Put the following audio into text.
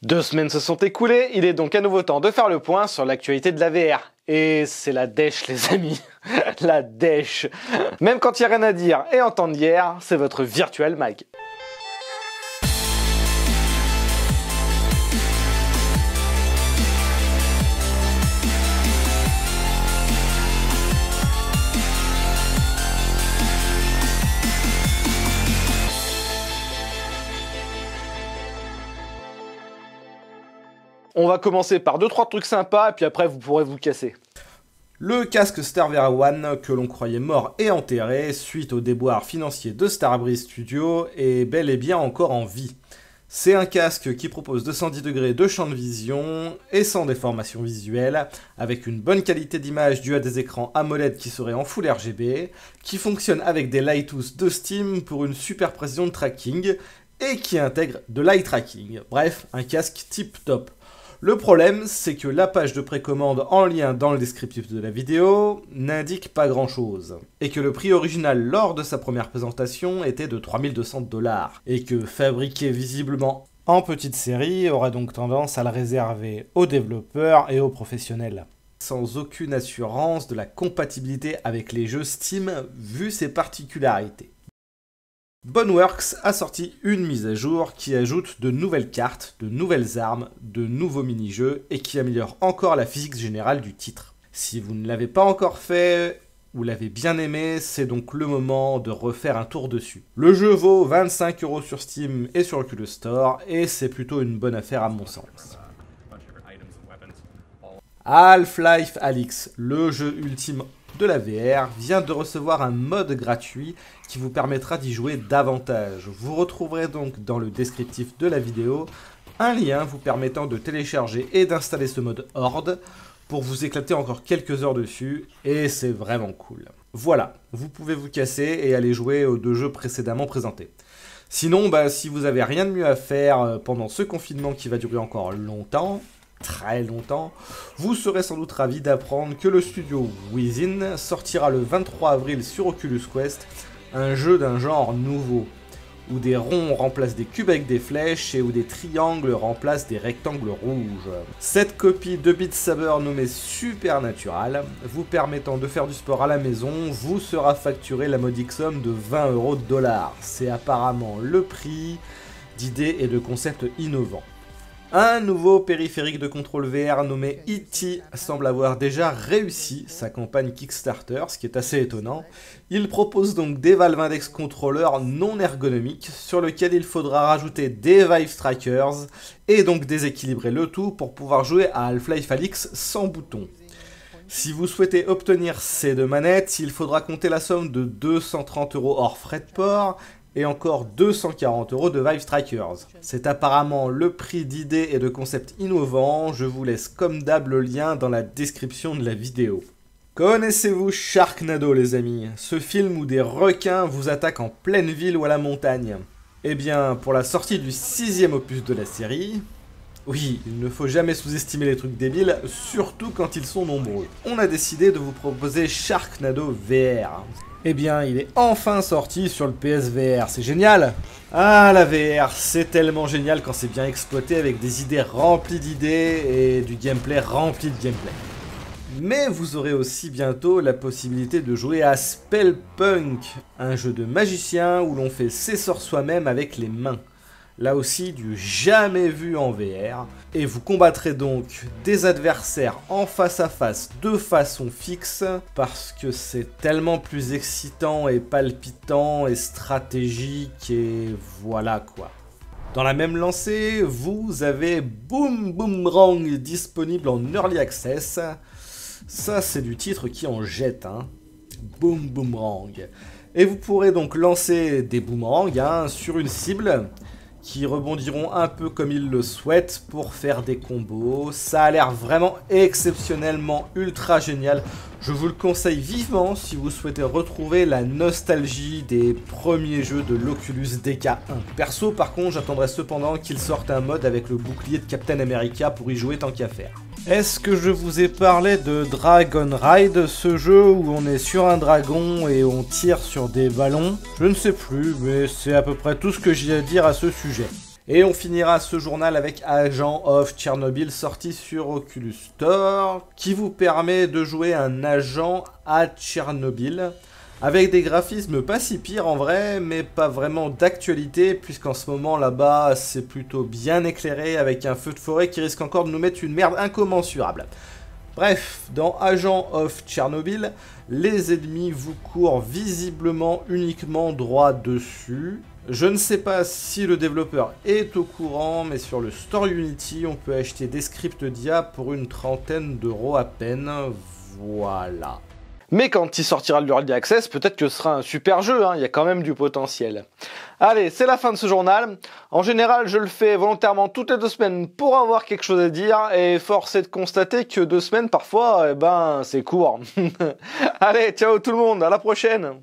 2 semaines se sont écoulées, il est donc à nouveau temps de faire le point sur l'actualité de la VR. Et c'est la dèche les amis, la dèche. Même quand il n'y a rien à dire et en temps de guerre, c'est votre virtuel mag. On va commencer par 2-3 trucs sympas, et puis après vous pourrez vous casser. Le casque StarVR One, que l'on croyait mort et enterré suite au déboire financier de Starbreeze Studio, est bel et bien encore en vie. C'est un casque qui propose 210 degrés de champ de vision et sans déformation visuelle, avec une bonne qualité d'image due à des écrans AMOLED qui seraient en Full RGB, qui fonctionne avec des Lighthouse de Steam pour une super précision de tracking, et qui intègre de l'eye tracking. Bref, un casque tip top. Le problème, c'est que la page de précommande en lien dans le descriptif de la vidéo n'indique pas grand chose, et que le prix original lors de sa première présentation était de 3200 $, et que fabriqué visiblement en petite série aura donc tendance à le réserver aux développeurs et aux professionnels, sans aucune assurance de la compatibilité avec les jeux Steam vu ses particularités. Boneworks a sorti une mise à jour qui ajoute de nouvelles cartes, de nouvelles armes, de nouveaux mini-jeux et qui améliore encore la physique générale du titre. Si vous ne l'avez pas encore fait ou l'avez bien aimé, c'est donc le moment de refaire un tour dessus. Le jeu vaut 25 € sur Steam et sur Oculus Store et c'est plutôt une bonne affaire à mon sens. Half-Life Alyx, le jeu ultime de la VR, vient de recevoir un mode gratuit qui vous permettra d'y jouer davantage. Vous retrouverez donc dans le descriptif de la vidéo un lien vous permettant de télécharger et d'installer ce mode Horde pour vous éclater encore quelques heures dessus, et c'est vraiment cool. Voilà, vous pouvez vous casser et aller jouer aux 2 jeux précédemment présentés. Sinon, si vous avez rien de mieux à faire pendant ce confinement qui va durer encore longtemps, très longtemps, vous serez sans doute ravi d'apprendre que le studio Within sortira le 23 avril sur Oculus Quest un jeu d'un genre nouveau, où des ronds remplacent des cubes avec des flèches et où des triangles remplacent des rectangles rouges. Cette copie de Beat Saber nommée Supernatural, vous permettant de faire du sport à la maison, vous sera facturé la modique somme de 20 $. C'est apparemment le prix d'idées et de concepts innovants. Un nouveau périphérique de contrôle VR nommé E.T. semble avoir déjà réussi sa campagne Kickstarter, ce qui est assez étonnant. Il propose donc des Valve Index contrôleurs non ergonomiques sur lesquels il faudra rajouter des Vive Trackers et donc déséquilibrer le tout pour pouvoir jouer à Half-Life Alyx sans bouton. Si vous souhaitez obtenir ces 2 manettes, il faudra compter la somme de 230 € hors frais de port, et encore 240 € de Vive Trackers. C'est apparemment le prix d'idées et de concepts innovants, je vous laisse comme d'hab le lien dans la description de la vidéo. Connaissez-vous Sharknado les amis? Ce film où des requins vous attaquent en pleine ville ou à la montagne? Eh bien, pour la sortie du 6e opus de la série... Oui, il ne faut jamais sous-estimer les trucs débiles, surtout quand ils sont nombreux. On a décidé de vous proposer Sharknado VR. Eh bien, il est enfin sorti sur le PSVR, c'est génial! Ah, la VR, c'est tellement génial quand c'est bien exploité avec des idées remplies d'idées et du gameplay rempli de gameplay. Mais vous aurez aussi bientôt la possibilité de jouer à Spellpunk, un jeu de magicien où l'on fait ses sorts soi-même avec les mains. Là aussi du jamais vu en VR, et vous combattrez donc des adversaires en face à face de façon fixe, parce que c'est tellement plus excitant et palpitant et stratégique et voilà quoi. Dans la même lancée, vous avez Boom Boomerang disponible en Early Access. Ça c'est du titre qui en jette, hein. Boom Boomerang. Et vous pourrez donc lancer des boomerangs sur une cible, qui rebondiront un peu comme ils le souhaitent pour faire des combos. Ça a l'air vraiment exceptionnellement ultra génial. Je vous le conseille vivement si vous souhaitez retrouver la nostalgie des premiers jeux de l'Oculus DK1. Perso par contre, j'attendrai cependant qu'il sorte un mode avec le bouclier de Captain America pour y jouer tant qu'à faire. Est-ce que je vous ai parlé de Dragon Ride, ce jeu où on est sur un dragon et on tire sur des ballons? Je ne sais plus, mais c'est à peu près tout ce que j'ai à dire à ce sujet. Et on finira ce journal avec Agent of Chernobyl, sorti sur Oculus Store, qui vous permet de jouer un agent à Tchernobyl, avec des graphismes pas si pires en vrai, mais pas vraiment d'actualité, puisqu'en ce moment là-bas c'est plutôt bien éclairé, avec un feu de forêt qui risque encore de nous mettre une merde incommensurable. Bref, dans Agent of Chernobyl, les ennemis vous courent visiblement uniquement droit dessus. Je ne sais pas si le développeur est au courant, mais sur le store Unity, on peut acheter des scripts d'IA pour une trentaine d'euros à peine. Voilà. Mais quand il sortira de l'Early Access, peut-être que ce sera un super jeu, hein, il y a quand même du potentiel. Allez, c'est la fin de ce journal. En général, je le fais volontairement toutes les 2 semaines pour avoir quelque chose à dire, et force est de constater que 2 semaines, parfois, c'est court. Allez, ciao tout le monde, à la prochaine!